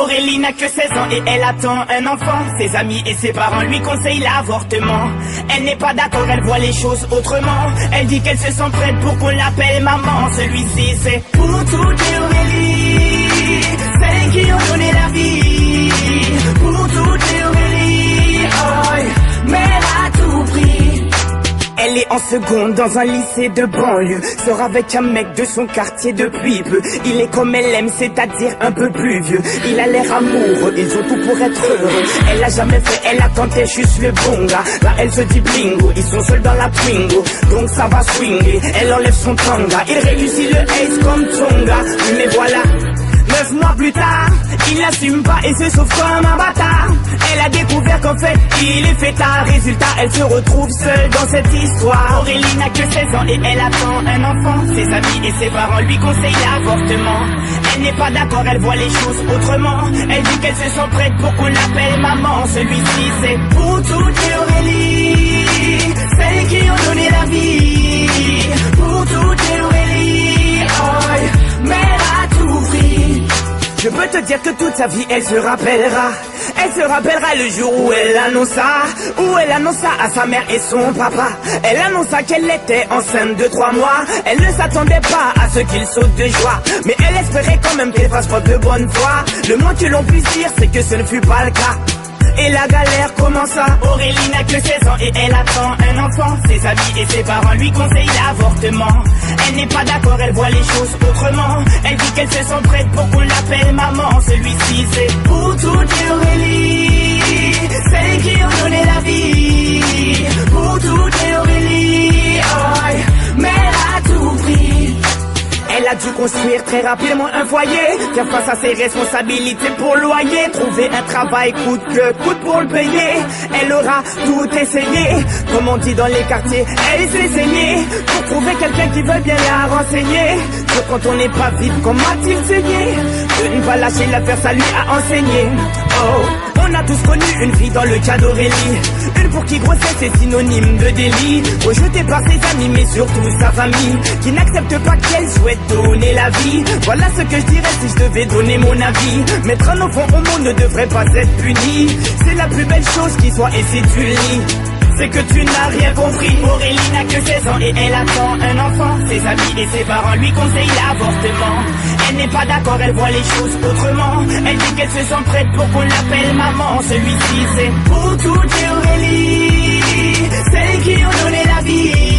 Aurélie n'a que 16 ans et elle attend un enfant. Ses amis et ses parents lui conseillent l'avortement. Elle n'est pas d'accord, elle voit les choses autrement. Elle dit qu'elle se sent prête pour qu'on l'appelle maman. Celui-ci c'est pour toutes les Aurélie, celles qui ont donné la vie. Pour toutes les Aurélie, oh, mère à tout prix. Elle est en seconde dans un lycée de banlieue. Sort avec un mec de son quartier depuis peu. Il est comme elle aime, c'est-à-dire un peu plus vieux. Il a l'air amoureux, ils ont tout pour être heureux. Elle a jamais fait, elle a tenté juste le bon gars. Là elle se dit bingo, ils sont seuls dans la Twingo. Donc ça va swinguer, elle enlève son tanga. Il réussit le ace comme Tonga. Mais voilà, 9 mois plus tard, il n'assume pas et se sauve comme un bâtard. Elle a découvert qu'en fait, il est fêtard. Résultat, elle se retrouve seule dans cette histoire. Aurélie n'a que 16 ans et elle attend un enfant. Ses amis et ses parents lui conseillent l'avortement. Elle n'est pas d'accord, elle voit les choses autrement. Elle dit qu'elle se sent prête pour qu'on l'appelle maman. Celui-ci c'est pour toutes les Aurélie, celles qui ont donné la vie. Pour toutes les Aurélie, oh, mère à tout prix. Je peux te dire que toute sa vie elle se rappellera. Elle se rappellera le jour où elle annonça à sa mère et son papa. Elle annonça qu'elle était enceinte de 3 mois. Elle ne s'attendait pas à ce qu'il saute de joie, mais elle espérait quand même qu'elle fasse preuve de bonne foi. Le moins que l'on puisse dire c'est que ce ne fut pas le cas. Et la galère commença. Aurélie n'a que 16 ans et elle attend un enfant. Ses amis et ses parents lui conseillent l'avortement. Elle n'est pas d'accord, elle voit les choses autrement. Elle dit qu'elle se sent prête pour qu'on l'appelle maman. Celui-ci c'est pour toutes les Aurélie, celles qui ont donné la vie. Pour toutes les Aurélie, oh, mère à tout prix. Elle a dû construire très rapidement un foyer, faire face à ses responsabilités pour le loyer, trouver un travail coûte que coûte pour le payer. Elle aura tout essayé, comme on dit dans les quartiers, elle s'est saignée pour trouver quelqu'un qui veut bien la renseigner. Sauf quand on n'est pas vite, comme a-t-il saigné? De ne pas lâcher l'affaire, ça lui a enseigné. Oh, on a tous connu une fille dans le cas d'Aurélie, une pour qui grossesse est synonyme de délit, rejetée par ses amis mais surtout sa famille, qui n'accepte pas qu'elle souhaite donner la vie. Voilà ce que je dirais si je devais donner mon avis. Mettre un enfant au monde ne devrait pas être puni. C'est la plus belle chose qui soit et si tu le lis, c'est que tu n'as rien compris. Aurélie n'a que 16 ans et elle attend un enfant. Ses amis et ses parents lui conseillent l'avortement. Elle n'est pas d'accord, elle voit les choses autrement. Elle dit qu'elle se sent prête pour qu'on l'appelle maman. Celui-ci c'est pour toutes les Aurélie, celles qui ont donné la vie.